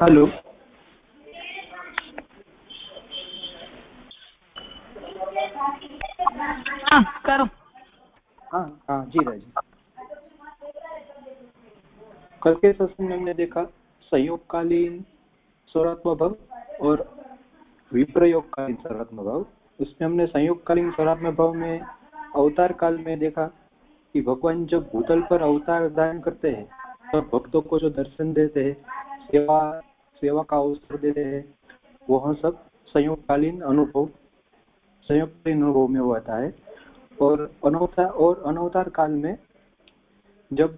Hello. हाँ करो। हाँ हाँ जी राजी। कल के सत्संग में हमने देखा संयोगकालीन सर्वात्मक भाव और विप्रयोगकालीन सर्वात्मक भाव। उसमें हमने संयोगकालीन सर्वात्मक भाव में अवतार काल में देखा कि भगवान जब भूतल पर अवतार धारण करते हैं तब भक्तों को जो दर्शन देते हैं, सेवा का अवसर देते हैं, वह सब संयोगकालीन अनुभव में वो आता है। और अनवतार काल में जब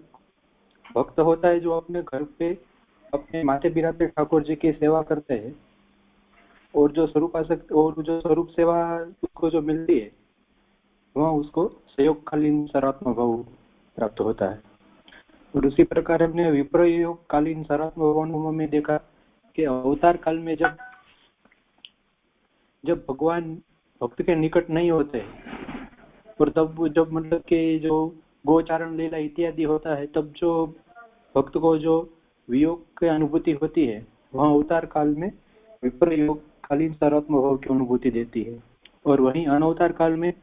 भक्त होता है जो अपने घर पे अपने माथे बिराते ठाकुर जी की सेवा करते हैं और जो स्वरूप सेवा उसको जो मिलती है वह उसको संयोगकालीन सर्वात्मक भाव प्राप्त होता है। और उसी प्रकार हमने विप्रयोगकालीन सर्वात्मक भाव में देखा कि अवतार काल में जब भगवान भक्त के निकट नहीं होते और तब जब मतलब कि जो गोचारण लीला इत्यादि होता है तब जो भक्त को जो वियोग की अनुभूति होती है वह अवतार काल में विप्रयोगकालीन सर्वात्मक भाव की अनुभूति देती है। और वहीं अनवतार काल में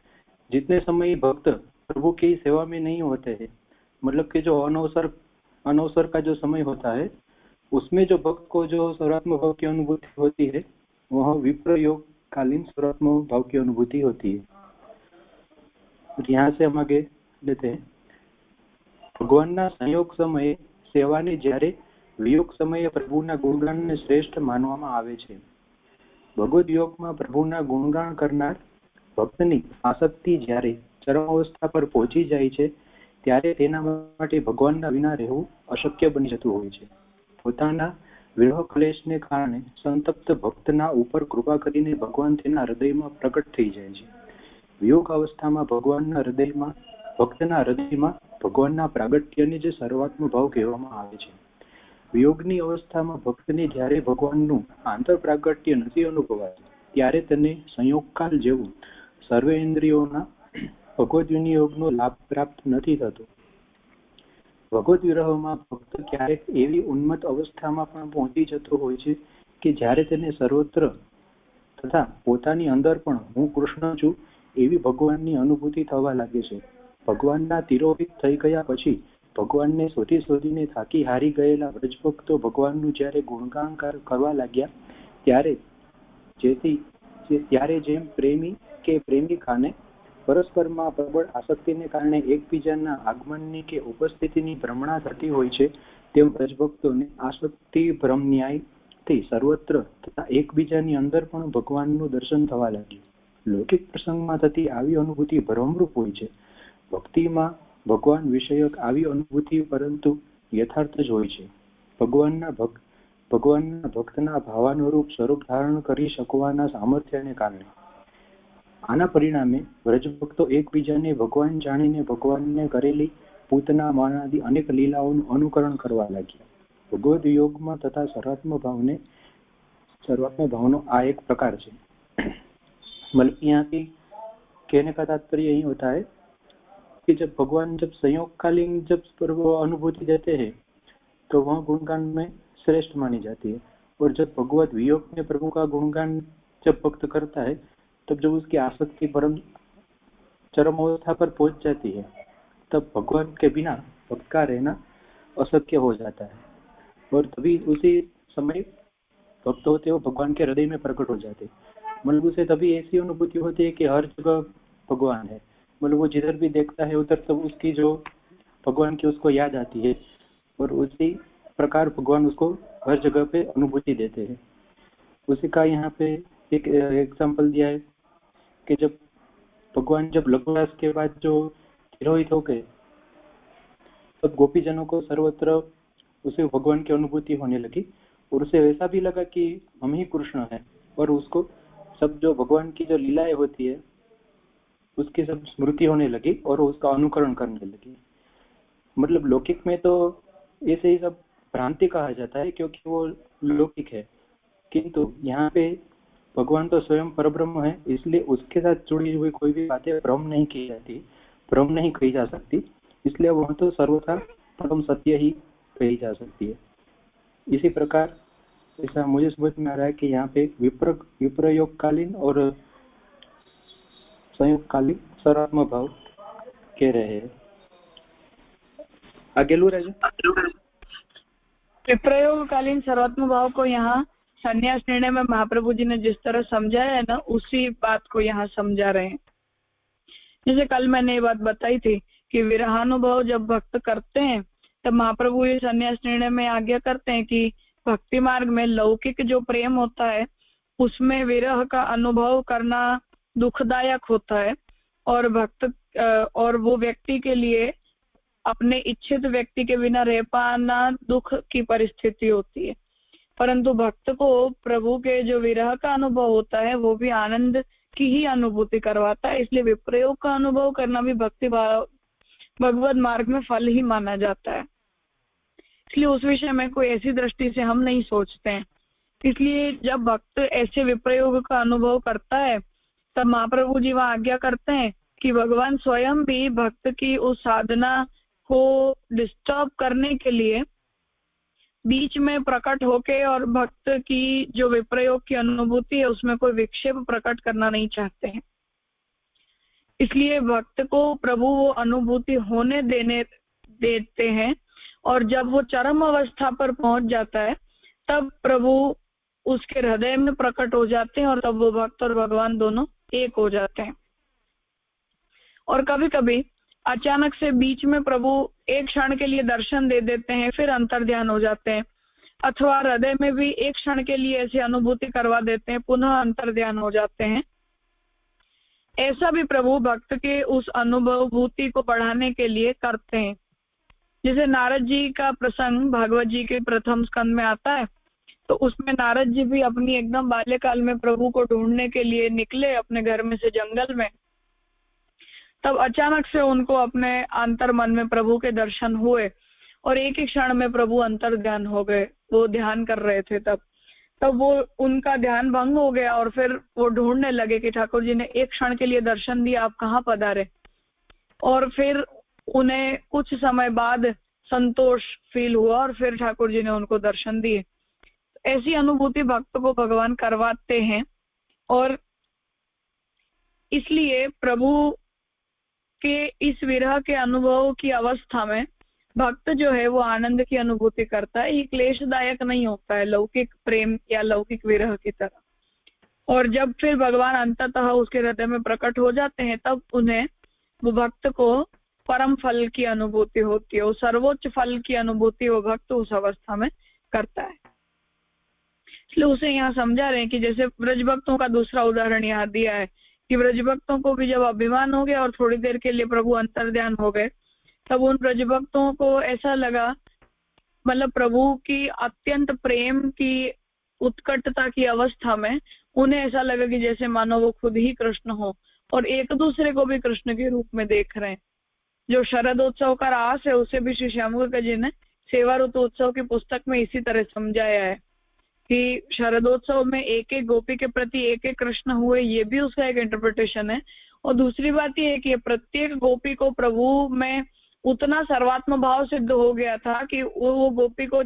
जितने समय भक्त प्रभु की सेवा में नहीं होते हैं, मतलब कि जो अनवसर का जो समय होता है उसमें जो भक्त को जो सर्वात्मक भाव की अनुभूति होती है वह विप्रयोगकालीन सर्वात्मक भाव की अनुभूति होती है। यहाँ से हम आगे लेते हैं। ભગવાનના સંયોગ સમયે સેવાની જ્યારે વિયોગ સમયે પ્રભુના ગુણગાનને શ્રેષ્ઠ માનવામાં આવે છે। ભગવદ યોગમાં પ્રભુના ગુણગાન કરનાર ભક્તની આસક્તિ જ્યારે ચરમાવસ્થા પર પહોંચી જાય છે ત્યારે તેના માટે ભગવાનના વિના રહેવું અશક્ય બની જતું હોય છે। પોતાના વિરહ ક્લેશને કારણે સંતપ્ત ભક્તના ઉપર કૃપા કરીને ભગવાન તેના હૃદયમાં પ્રગટ થઈ જાય છે। વિયોગ અવસ્થામાં ભક્તના હૃદયમાં ભગવાનના પ્રાગટ્યને જે સર્વાત્મ ભાવ કહેવામાં આવે છે। વિયોગની અવસ્થામાં ભક્તને જ્યારે ભગવાનનું આંતર પ્રાગટ્ય નથી અનુભવાતું ત્યારે તેને સંયોગકાલ જેવું સર્વેન્દ્રિયોના ભગવદ વિનિયોગનો લાભ પ્રાપ્ત નથી થતો। ભગવદ વિરહમાં ભક્ત ક્યારેક એવી ઉન્મત્ત અવસ્થામાં પણ પહોંચી જતો હોય છે કે જ્યારે તેને સર્વત્ર તથા પોતાની અંદર પણ હું કૃષ્ણ છું એવી ભગવાનની અનુભૂતિ થવા લાગે છે। ભગવાનના તિરોહિત થઈ ગયા પછી ભગવાનને શોધીને થાકી હારી ગયેલા વ્રજભક્તો ભગવાનનું જ્યારે ગુણગાન કરવા લાગ્યા ત્યારે જેમ પ્રેમી કે પ્રેમિકાને પરસ્પરમાં પ્રબળ આસક્તિને કારણે એકબીજાના આગમનની કે ઉપસ્થિતિની ભ્રમણા થતી હોય છે તેમ વ્રજભક્તોને આસક્તિ ભ્રમ ન્યાયથી સર્વત્ર તથા એકબીજાની અંદર પણ ભગવાનનું દર્શન થવા લાગ્યું। લૌકિક પ્રસંગમાં થતી આવી અનુભૂતિ ભ્રમરૂપ હોય છે। ભક્તિમાં ભગવાન વિષયક આવી અનુભૂતિ પરંતુ યથાર્થ જ હોય છે। ભગવાનના ભક્તના ભાવાનુરૂપ સ્વરૂપ ધારણ કરી શકવાના સામર્થ્યને કારણે આના પરિણામે વ્રજભક્તો એકબીજાને ભગવાન જાણીને ભગવાનને કરેલી પૂતના માનાદિ અનેક લીલાઓનું અનુકરણ કરવા લાગ્યા। ભગવદ યોગમાં તથા સર્વાત્મ ભાવનો આ એક प्रकार છે। मतलब यहाँ की कहने का तात्पर्य यही होता है कि जब भगवान संयोगकालीन अनुभूति देते हैं तो वह गुणगान में श्रेष्ठ मानी जाती है। और जब भगवत वियोग में प्रभु का गुणगान जब भक्त करता है तब जब उसकी आसक्ति परम चरम अवस्था पर पहुंच जाती है तब भगवान के बिना भक्त का रहना अशक्य हो जाता है। और तभी उसी समय भक्त होते वो भगवान के हृदय में प्रकट हो जाते। मतलब उसे तभी ऐसी अनुभूति होती है कि हर जगह भगवान है। मतलब वो जिधर भी देखता है उधर तब उसकी जो भगवान की उसको याद आती है और उसी प्रकार भगवान उसको हर जगह पे अनुभूति देते हैं। उसी का यहाँ पे एक एग्जाम्पल दिया है कि जब भगवान लघुरास के बाद जो तिरोहित हो गए तब गोपीजनों को सर्वत्र उसे भगवान की अनुभूति होने लगी और उसे ऐसा भी लगा कि हम ही कृष्ण हैं और उसको सब जो भगवान की जो लीलाएं होती है उसकी सब स्मृति होने लगी और उसका अनुकरण करने लगी। मतलब लौकिक में तो ऐसे ही सब भ्रांति कहा जाता है क्योंकि वो लौकिक है, किंतु यहाँ पे भगवान तो स्वयं परब्रह्म है इसलिए उसके साथ जुड़ी हुई कोई भी बातें भ्रम नहीं की जा सकती, इसलिए वह तो सर्वथा परम सत्य ही कही जा सकती है। इसी प्रकार ऐसा मुझे समझ में आ रहा है कि यहाँ पे विप्रयोगकालीन और संयोगकालीन सर्वात्म भाव कह रहे हैं। आगे लू राजा। विप्रयोगकालीन सर्वात्म भाव को यहाँ संन्यास निर्णय में महाप्रभु जी ने जिस तरह समझाया है ना, उसी बात को यहाँ समझा रहे हैं। जैसे कल मैंने ये बात बताई थी कि विरहानुभव जब भक्त करते हैं तब महाप्रभु ये संन्यास निर्णय में आज्ञा करते हैं कि भक्ति मार्ग में लौकिक जो प्रेम होता है उसमें विरह का अनुभव करना दुखदायक होता है, और और वो व्यक्ति के लिए अपने इच्छित व्यक्ति के बिना रह पाना दुख की परिस्थिति होती है। परंतु भक्त को प्रभु के जो विरह का अनुभव होता है वो भी आनंद की ही अनुभूति करवाता है। इसलिए विप्रयोग का अनुभव करना भी भक्ति भाव भगवत मार्ग में फल ही माना जाता है। इसलिए उस विषय में कोई ऐसी दृष्टि से हम नहीं सोचते हैं। इसलिए जब भक्त ऐसे विप्रयोग का अनुभव करता है तब महाप्रभु जी वहां आज्ञा करते हैं कि भगवान स्वयं भी भक्त की उस साधना को डिस्टर्ब करने के लिए बीच में प्रकट होके और भक्त की जो विप्रयोग की अनुभूति है उसमें कोई विक्षेप प्रकट करना नहीं चाहते हैं। इसलिए भक्त को प्रभु वो अनुभूति होने देते हैं, और जब वो चरम अवस्था पर पहुंच जाता है तब प्रभु उसके हृदय में प्रकट हो जाते हैं, और तब वो भक्त और भगवान दोनों एक हो जाते हैं। और कभी कभी अचानक से बीच में प्रभु एक क्षण के लिए दर्शन दे देते हैं, फिर अंतर्ध्यान हो जाते हैं, अथवा हृदय में भी एक क्षण के लिए ऐसी अनुभूति करवा देते हैं, पुनः अंतर्ध्यान हो जाते हैं। ऐसा भी प्रभु भक्त के उस अनुभूति को बढ़ाने के लिए करते हैं। जैसे नारद जी का प्रसंग भागवत जी के प्रथम स्कंद में आता है, तो उसमें नारद जी भी अपनी एकदम बाल्यकाल में प्रभु को ढूंढने के लिए निकले अपने घर में से जंगल में। तब अचानक से उनको अपने अंतर मन में प्रभु के दर्शन हुए और एक ही क्षण में प्रभु अंतर्ध्यान हो गए। वो ध्यान कर रहे थे तब वो उनका ध्यान भंग हो गया, और फिर वो ढूंढने लगे कि ठाकुर जी ने एक क्षण के लिए दर्शन दिया, आप कहाँ पधारे। और फिर उन्हें कुछ समय बाद संतोष फील हुआ और फिर ठाकुर जी ने उनको दर्शन दिए। ऐसी अनुभूति भक्त को भगवान करवाते हैं, और इसलिए प्रभु के इस विरह के अनुभव की अवस्था में भक्त जो है वो आनंद की अनुभूति करता है। ये क्लेशदायक नहीं होता है लौकिक प्रेम या लौकिक विरह की तरह। और जब फिर भगवान अंततः उसके हृदय में प्रकट हो जाते हैं तब उन्हें वो भक्त को परम फल की अनुभूति होती है, वो सर्वोच्च फल की अनुभूति वो भक्त उस अवस्था में करता है। इसलिए उसे यहाँ समझा रहे हैं कि जैसे ब्रज भक्तों का दूसरा उदाहरण यहाँ दिया है कि ब्रज भक्तों को भी जब अभिमान हो गया और थोड़ी देर के लिए प्रभु अंतर्ध्यान हो गए, तब उन ब्रज भक्तों को ऐसा लगा, मतलब प्रभु की अत्यंत प्रेम की उत्कटता की अवस्था में उन्हें ऐसा लगा कि जैसे मानो वो खुद ही कृष्ण हो और एक दूसरे को भी कृष्ण के रूप में देख रहे हैं। जो शरदोत्सव का रास है उसे भी श्री श्यामगुरु जी ने सेवा ऋतु उत्सव की पुस्तक में इसी तरह समझाया है कि शरदोत्सव में एक एक गोपी के प्रति एक एक कृष्ण हुए, ये भी उसका एक इंटरप्रिटेशन है। और दूसरी बात ये है कि प्रत्येक गोपी को प्रभु में उतना सर्वात्म भाव सिद्ध हो गया था कि वो गोपी को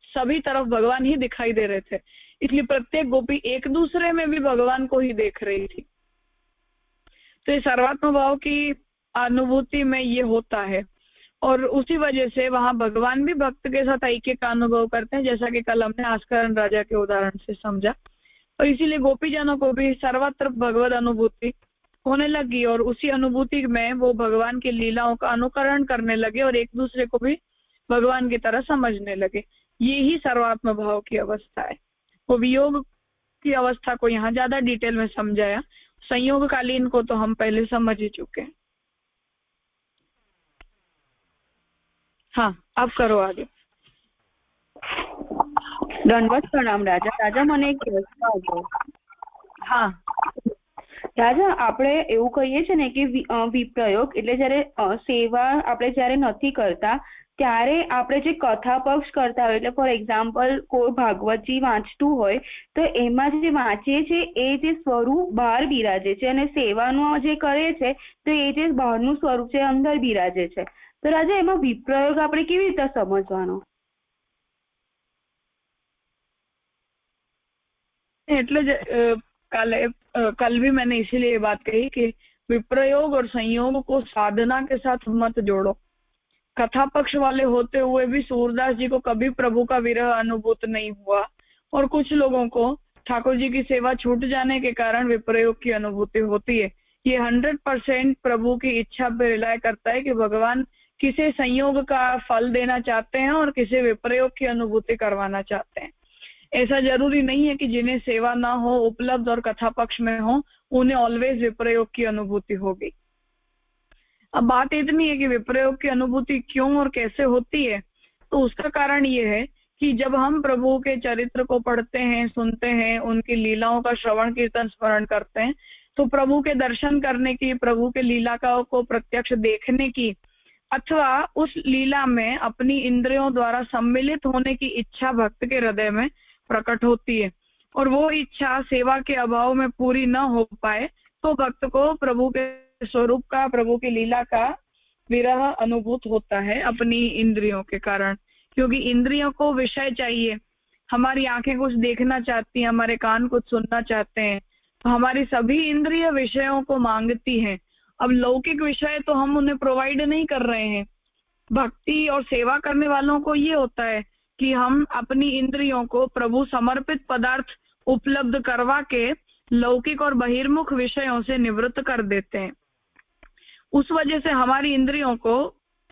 सभी तरफ भगवान ही दिखाई दे रहे थे, इसलिए प्रत्येक गोपी एक दूसरे में भी भगवान को ही देख रही थी। तो ये सर्वात्म भाव की अनुभूति में ये होता है, और उसी वजह से वहां भगवान भी भक्त के साथ ऐक्य का अनुभव करते हैं, जैसा कि कल हमने आस्करण राजा के उदाहरण से समझा। और इसीलिए गोपीजनों को भी सर्वत्र भगवत अनुभूति होने लगी, और उसी अनुभूति में वो भगवान की लीलाओं का अनुकरण करने लगे और एक दूसरे को भी भगवान की तरह समझने लगे। ये ही सर्वात्म भाव की अवस्था है। वो वियोग की अवस्था को यहाँ ज्यादा डिटेल में समझाया, संयोगकालीन को तो हम पहले समझ ही चुके हैं। हाँ, अब करो आगे। दंडवत प्रणाम राजा। राजा મને એક પ્રશ્ન હતો। હા રાજા, આપણે એવું કહીએ છે ને કે વિપ્રયોગ એટલે જ્યારે સેવા આપણે જ્યારે નથી કરતા ત્યારે આપણે જે કથા પક્ષ કરતા હોય, એટલે ફોર એક્ઝામ્પલ કોઈ ભાગવતજી વાંચતું હોય તો એમાં જે વાંચીએ છે એ જે સ્વરૂપ બહાર બિરાજે છે, અને સેવાનું જે કરે છે તો એ જે બહારનું સ્વરૂપ છે અંદર બિરાજે છે। તો રાજા, એમાં વિપ્રયોગ આપણે કેવી રીતે સમજવાનો? એટલે જ कल भी मैंने इसीलिए ये बात कही कि विप्रयोग और संयोग को साधना के साथ मत जोड़ो। कथा पक्ष वाले होते हुए भी सूरदास जी को कभी प्रभु का विरह अनुभूत नहीं हुआ, और कुछ लोगों को ठाकुर जी की सेवा छूट जाने के कारण विप्रयोग की अनुभूति होती है। ये 100% प्रभु की इच्छा पर रिलाय करता है कि भगवान किसे संयोग का फल देना चाहते हैं और किसे विप्रयोग की अनुभूति करवाना चाहते हैं। ऐसा जरूरी नहीं है कि जिन्हें सेवा ना हो, उपलब्ध और कथा पक्ष में हो, उन्हें ऑलवेज विप्रयोग की अनुभूति होगी। अब बात इतनी है कि विप्रयोग की अनुभूति क्यों और कैसे होती है, तो उसका कारण ये है कि जब हम प्रभु के चरित्र को पढ़ते हैं, सुनते हैं, उनकी लीलाओं का श्रवण कीर्तन स्मरण करते हैं, तो प्रभु के दर्शन करने की, प्रभु के लीला को प्रत्यक्ष देखने की, अथवा उस लीला में अपनी इंद्रियों द्वारा सम्मिलित होने की इच्छा भक्त के हृदय में प्रकट होती है, और वो इच्छा सेवा के अभाव में पूरी न हो पाए तो भक्त को प्रभु के स्वरूप का, प्रभु की लीला का विरह अनुभूत होता है अपनी इंद्रियों के कारण। क्योंकि इंद्रियों को विषय चाहिए, हमारी आंखें कुछ देखना चाहती हैं, हमारे कान कुछ सुनना चाहते हैं, तो हमारी सभी इंद्रिय विषयों को मांगती हैं। अब लौकिक विषय तो हम उन्हें प्रोवाइड नहीं कर रहे हैं। भक्ति और सेवा करने वालों को ये होता है कि हम अपनी इंद्रियों को प्रभु समर्पित पदार्थ उपलब्ध करवा के लौकिक और बहिर्मुख विषयों से निवृत्त कर देते हैं। उस वजह से हमारी इंद्रियों को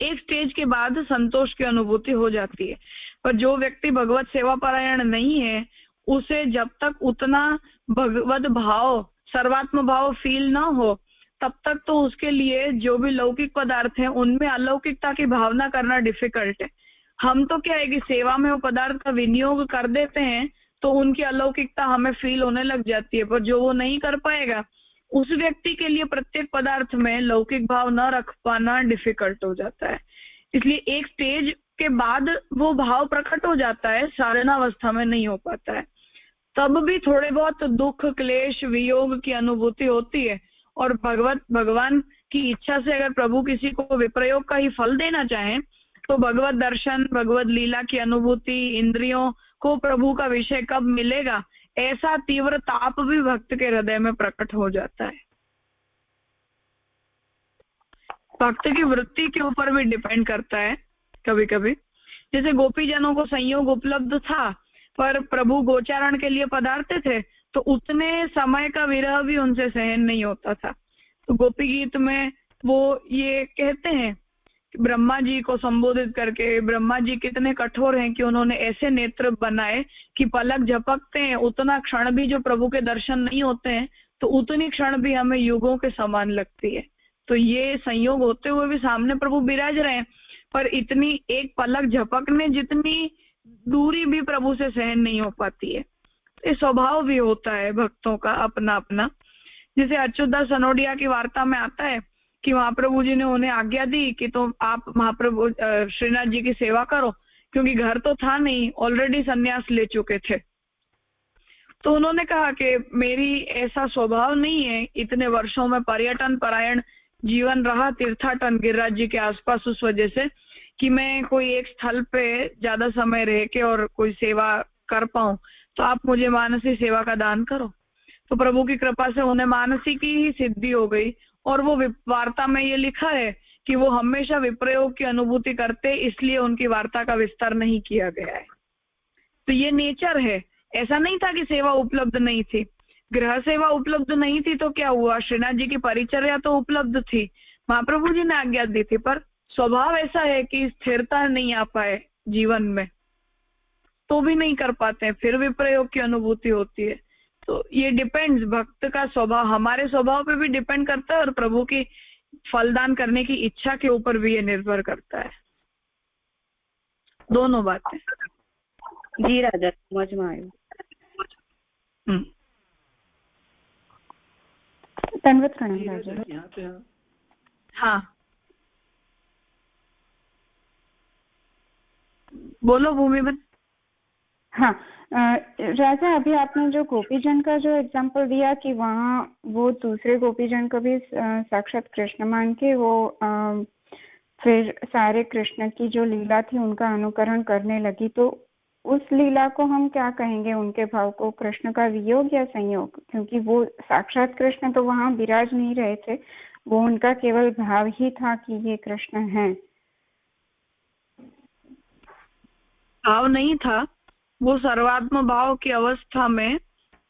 एक स्टेज के बाद संतोष की अनुभूति हो जाती है। पर जो व्यक्ति भगवत सेवा परायण नहीं है, उसे जब तक उतना भगवत भाव, सर्वात्म भाव फील ना हो, तब तक तो उसके लिए जो भी लौकिक पदार्थ हैं उनमें अलौकिकता की भावना करना डिफिकल्ट है। हम तो क्या है कि सेवा में वो पदार्थ का विनियोग कर देते हैं तो उनकी अलौकिकता हमें फील होने लग जाती है, पर जो वो नहीं कर पाएगा उस व्यक्ति के लिए प्रत्येक पदार्थ में लौकिक भाव न रख पाना डिफिकल्ट हो जाता है। इसलिए एक स्टेज के बाद वो भाव प्रकट हो जाता है, साधनावस्था में नहीं हो पाता है। तब भी थोड़े बहुत दुख, क्लेश, वियोग की अनुभूति होती है, और भगवान की इच्छा से अगर प्रभु किसी को विप्रयोग का ही फल देना चाहें तो भगवत दर्शन, भगवत लीला की अनुभूति, इंद्रियों को प्रभु का विषय कब मिलेगा, ऐसा तीव्र ताप भी भक्त के हृदय में प्रकट हो जाता है। भक्त की वृत्ति के ऊपर भी डिपेंड करता है। कभी कभी जैसे गोपी जनों को संयोग उपलब्ध था, पर प्रभु गोचारण के लिए पधारते थे, तो उतने समय का विरह भी उनसे सहन नहीं होता था। तो गोपी गीत में वो ये कहते हैं, ब्रह्मा जी को संबोधित करके, ब्रह्मा जी कितने कठोर हैं कि उन्होंने ऐसे नेत्र बनाए कि पलक झपकते हैं, उतना क्षण भी जो प्रभु के दर्शन नहीं होते हैं तो उतनी क्षण भी हमें युगों के समान लगती है। तो ये संयोग होते हुए भी सामने प्रभु विराज रहे हैं, पर इतनी एक पलक झपकने जितनी दूरी भी प्रभु से सहन नहीं हो पाती है। ये स्वभाव भी होता है भक्तों का अपना अपना। जैसे अच्युतदास सनोडिया की वार्ता में आता है कि महाप्रभु जी ने उन्हें आज्ञा दी कि तो आप महाप्रभु श्रीनाथ जी की सेवा करो, क्योंकि घर तो था नहीं, ऑलरेडी संन्यास ले चुके थे। तो उन्होंने कहा कि मेरी ऐसा स्वभाव नहीं है, इतने वर्षों में पर्यटन परायण जीवन रहा, तीर्थाटन गिरिराज जी के आसपास, उस वजह से कि मैं कोई एक स्थल पे ज्यादा समय रह के और कोई सेवा कर पाऊं, तो आप मुझे मानसी सेवा का दान करो। तो प्रभु की कृपा से उन्हें मानसी की ही सिद्धि हो गई, और वो वार्ता में ये लिखा है कि वो हमेशा विप्रयोग की अनुभूति करते, इसलिए उनकी वार्ता का विस्तार नहीं किया गया है। तो ये नेचर है। ऐसा नहीं था कि सेवा उपलब्ध नहीं थी, गृह सेवा उपलब्ध नहीं थी तो क्या हुआ, श्रीनाथ जी की परिचर्या तो उपलब्ध थी, महाप्रभु जी ने आज्ञा दी थी, पर स्वभाव ऐसा है कि स्थिरता नहीं आ पाए जीवन में, तो भी नहीं कर पाते हैं, फिर विप्रयोग की अनुभूति होती है। तो ये डिपेंड्स, भक्त का स्वभाव हमारे स्वभाव पे भी डिपेंड करता है, और प्रभु की फलदान करने की इच्छा के ऊपर भी ये निर्भर करता है। दोनों बातें। जी राजा, समझ में आयो। धन्यवाद करना राजा। यहाँ पे हाँ बोलो भूमिबन। हाँ राजा, अभी आपने जो गोपीजन का जो एग्जांपल दिया कि वहाँ वो दूसरे गोपीजन को भी साक्षात कृष्ण मान के वो फिर सारे कृष्ण की जो लीला थी उनका अनुकरण करने लगी, तो उस लीला को हम क्या कहेंगे, उनके भाव को? कृष्ण का वियोग या संयोग? क्योंकि वो साक्षात कृष्ण तो वहां विराज नहीं रहे थे, वो उनका केवल भाव ही था कि ये कृष्ण हैं। भाव नहीं था, वो सर्वात्म भाव की अवस्था में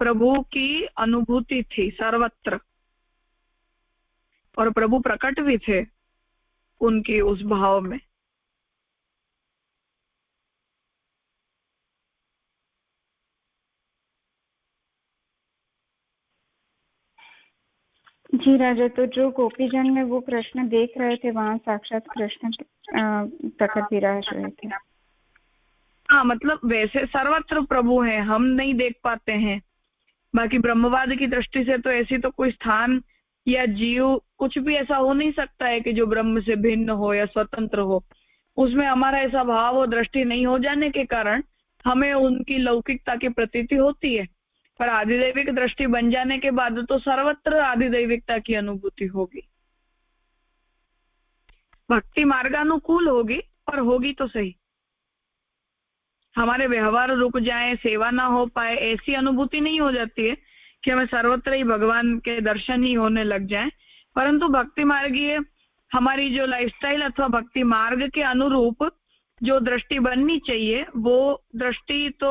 प्रभु की अनुभूति थी सर्वत्र, और प्रभु प्रकट भी थे उनकी उस भाव में। जी राजा, तो जो गोपीजन में वो कृष्ण देख रहे थे, वहां साक्षात कृष्ण प्रकट विराज हुए थे। हाँ, मतलब वैसे सर्वत्र प्रभु हैं, हम नहीं देख पाते हैं। बाकी ब्रह्मवाद की दृष्टि से तो ऐसी तो कोई स्थान या जीव कुछ भी ऐसा हो नहीं सकता है कि जो ब्रह्म से भिन्न हो या स्वतंत्र हो। उसमें हमारा ऐसा भाव और दृष्टि नहीं हो जाने के कारण हमें उनकी लौकिकता की प्रतीति होती है, पर आदिदैविक दृष्टि बन जाने के बाद तो सर्वत्र आदिदैविकता की अनुभूति होगी। भक्ति मार्गानुकूल होगी, पर होगी तो सही। हमारे व्यवहार रुक जाए, सेवा ना हो पाए, ऐसी अनुभूति नहीं हो जाती है कि हमें सर्वत्र ही भगवान के दर्शन ही होने लग जाए। परंतु भक्ति मार्गीय हमारी जो लाइफस्टाइल अथवा भक्ति मार्ग के अनुरूप जो दृष्टि बननी चाहिए, वो दृष्टि तो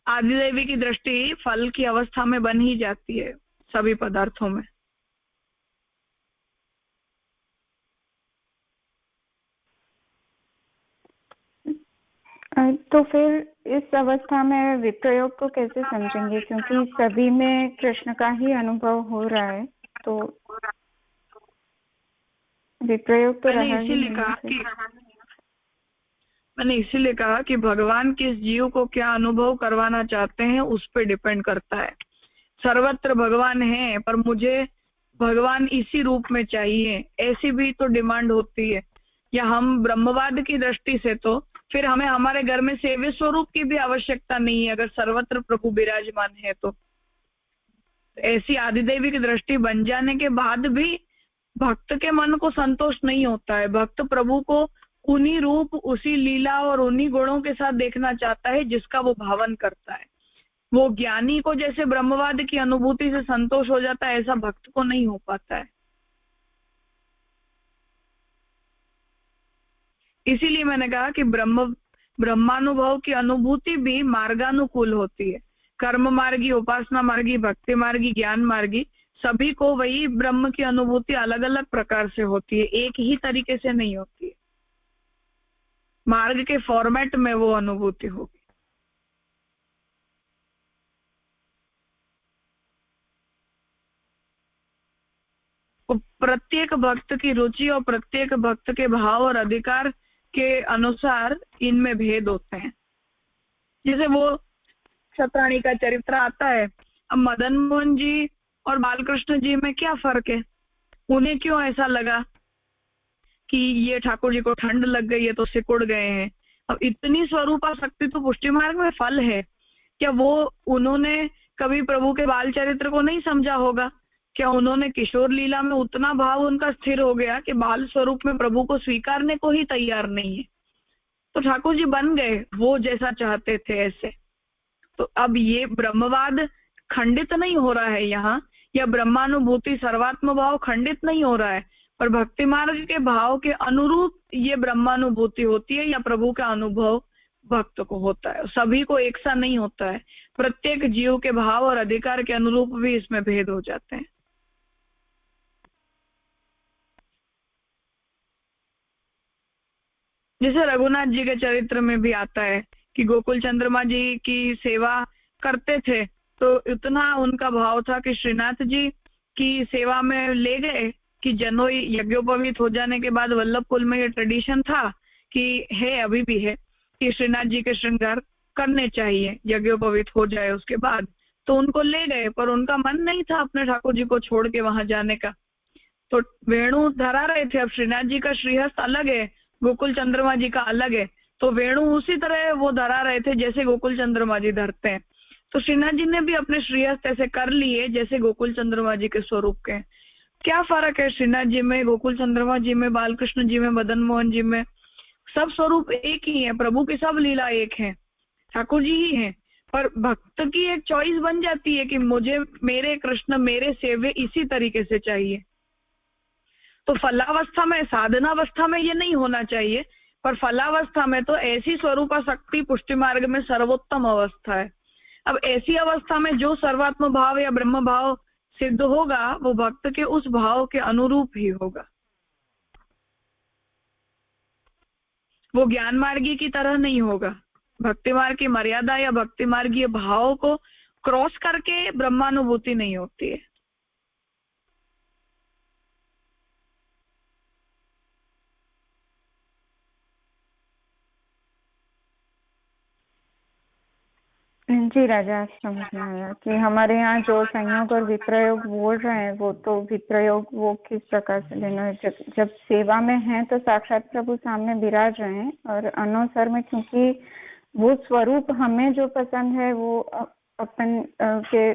आदिदेवी की दृष्टि फल की अवस्था में बन ही जाती है सभी पदार्थों में। तो फिर इस अवस्था में विप्रयोग को कैसे समझेंगे? क्योंकि सभी में कृष्ण का ही अनुभव हो रहा है, तो विप्रयोग तो रहा ही नहीं। मैंने इसीलिए कहा कि भगवान किस जीव को क्या अनुभव करवाना चाहते हैं उस पर डिपेंड करता है। सर्वत्र भगवान है, पर मुझे भगवान इसी रूप में चाहिए, ऐसी भी तो डिमांड होती है। या हम ब्रह्मवाद की दृष्टि से तो फिर हमें हमारे घर में सेव्य स्वरूप की भी आवश्यकता नहीं है, अगर सर्वत्र प्रभु विराजमान है तो। ऐसी आदिदेवी की दृष्टि बन जाने के बाद भी भक्त के मन को संतोष नहीं होता है। भक्त प्रभु को उन्हीं रूप, उसी लीला और उन्हीं गुणों के साथ देखना चाहता है जिसका वो भावन करता है। वो ज्ञानी को जैसे ब्रह्मवाद की अनुभूति से संतोष हो जाता है, ऐसा भक्त को नहीं हो पाता है। इसीलिए मैंने कहा कि ब्रह्मानुभव की अनुभूति भी मार्गानुकूल होती है। कर्म मार्गी, उपासना मार्गी, भक्ति मार्गी, ज्ञान मार्गी, सभी को वही ब्रह्म की अनुभूति अलग अलग प्रकार से होती है, एक ही तरीके से नहीं होती है। मार्ग के फॉर्मेट में वो अनुभूति होगी। प्रत्येक भक्त की रुचि और प्रत्येक भक्त के भाव और अधिकार के अनुसार इनमें भेद होते हैं। जैसे वो क्षत्राणी का चरित्र आता है, अब मदन मोहन जी और बालकृष्ण जी में क्या फर्क है? उन्हें क्यों ऐसा लगा कि ये ठाकुर जी को ठंड लग गई है तो सिकुड़ गए हैं? अब इतनी स्वरूपासक्ति तो पुष्टि मार्ग में फल है। क्या वो उन्होंने कभी प्रभु के बाल चरित्र को नहीं समझा होगा? क्या उन्होंने किशोर लीला में उतना भाव उनका स्थिर हो गया कि बाल स्वरूप में प्रभु को स्वीकारने को ही तैयार नहीं है? तो ठाकुर जी बन गए वो जैसा चाहते थे ऐसे। तो अब ये ब्रह्मवाद खंडित नहीं हो रहा है यहाँ, या ब्रह्मानुभूति सर्वात्म भाव खंडित नहीं हो रहा है, पर भक्ति मार्ग के भाव के अनुरूप ये ब्रह्मानुभूति होती है या प्रभु का अनुभव भक्त को होता है। सभी को एक सा नहीं होता है, प्रत्येक जीव के भाव और अधिकार के अनुरूप भी इसमें भेद हो जाते हैं। जैसे रघुनाथ जी के चरित्र में भी आता है कि गोकुल चंद्रमा जी की सेवा करते थे, तो इतना उनका भाव था कि श्रीनाथ जी की सेवा में ले गए कि जनोई यज्ञोपवीत हो जाने के बाद वल्लभ कुल में ये ट्रेडिशन था कि है, अभी भी है, कि श्रीनाथ जी के श्रृंगार करने चाहिए यज्ञोपवीत हो जाए उसके बाद। तो उनको ले गए, पर उनका मन नहीं था अपने ठाकुर जी को छोड़ के वहां जाने का। तो वेणु धरा रहे थे। अब श्रीनाथ जी का श्रीहस्त अलग है, गोकुल चंद्रमा जी का अलग है, तो वेणु उसी तरह वो धरा रहे थे जैसे गोकुल चंद्रमा जी धरते हैं। तो श्रीनाथ जी ने भी अपने श्रीहस्त ऐसे कर लिए जैसे गोकुल चंद्रमा जी के स्वरूप के। क्या फर्क है श्रीनाथ जी में, गोकुल चंद्रमा जी में, बालकृष्ण जी में, मदन मोहन जी में? सब स्वरूप एक ही है, प्रभु की सब लीला एक है। ठाकुर जी ही हैं, पर भक्त की एक चॉइस बन जाती है कि मुझे मेरे कृष्ण मेरे सेव्य इसी तरीके से चाहिए। तो फलावस्था में, साधनावस्था में ये नहीं होना चाहिए, पर फलावस्था में तो ऐसी स्वरूपा शक्ति पुष्टि मार्ग में सर्वोत्तम अवस्था है। अब ऐसी अवस्था में जो सर्वात्म भाव या ब्रह्म भाव सिद्ध होगा वो भक्त के उस भाव के अनुरूप ही होगा, वो ज्ञान मार्गी की तरह नहीं होगा। भक्ति मार्ग की मर्यादा या भक्ति मार्गीय भाव को क्रॉस करके ब्रह्मानुभूति नहीं होती है। जी राजा, समझ में आया कि हमारे यहाँ जो संयोग और विप्रयोग बोल रहे हैं वो तो विप्रयोग वो किस प्रकार से लेना है। जब सेवा में है तो साक्षात प्रभु सामने विराज रहे हैं, और अनवसर में क्योंकि वो स्वरूप हमें जो पसंद है वो अपन के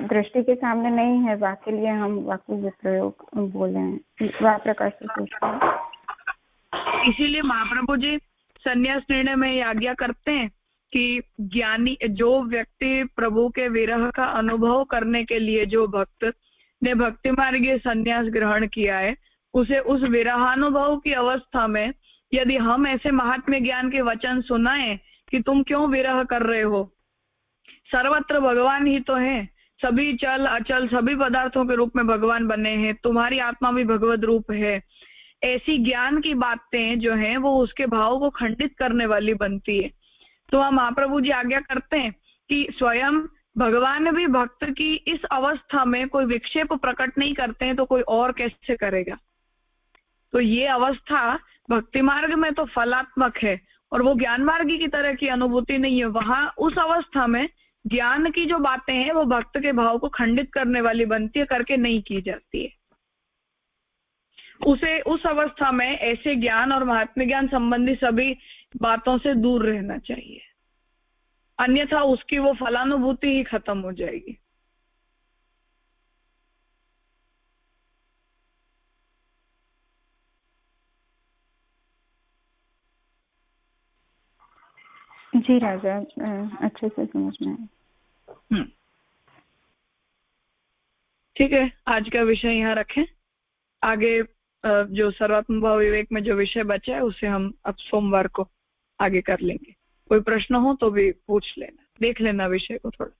दृष्टि के सामने नहीं है, वाके लिए हम वाकु विप्रयोग बोले हैं, वह प्रकार से सोचते हैं। इसीलिए महाप्रभु जी संन्यास निर्णय में आज्ञा करते हैं कि ज्ञानी जो व्यक्ति प्रभु के विरह का अनुभव करने के लिए जो भक्त ने भक्ति मार्गीय संन्यास ग्रहण किया है, उसे उस विरहानुभव की अवस्था में यदि हम ऐसे महात्म्य ज्ञान के वचन सुनाएं कि तुम क्यों विरह कर रहे हो, सर्वत्र भगवान ही तो है, सभी चल अचल सभी पदार्थों के रूप में भगवान बने हैं, तुम्हारी आत्मा भी भगवत रूप है, ऐसी ज्ञान की बातें जो हैं वो उसके भाव को खंडित करने वाली बनती है। तो हम महाप्रभु जी आज्ञा करते हैं कि स्वयं भगवान भी भक्त की इस अवस्था में कोई विक्षेप प्रकट नहीं करते हैं, तो कोई और कैसे करेगा। तो ये अवस्था भक्ति मार्ग में तो फलात्मक है और वो ज्ञान मार्गी की तरह की अनुभूति नहीं है। वहां उस अवस्था में ज्ञान की जो बातें हैं वो भक्त के भाव को खंडित करने वाली बनती है, करके नहीं की जाती है। उसे उस अवस्था में ऐसे ज्ञान और महात्म्य ज्ञान संबंधी सभी बातों से दूर रहना चाहिए, अन्यथा उसकी वो फलानुभूति ही खत्म हो जाएगी। जी राजा, अच्छे से समझ में आया। ठीक है, आज का विषय यहाँ रखें। आगे जो सर्वात्म भाव विवेक में जो विषय बचा है उसे हम अब सोमवार को आगे कर लेंगे। कोई प्रश्न हो तो भी पूछ लेना, देख लेना विषय को थोड़ा।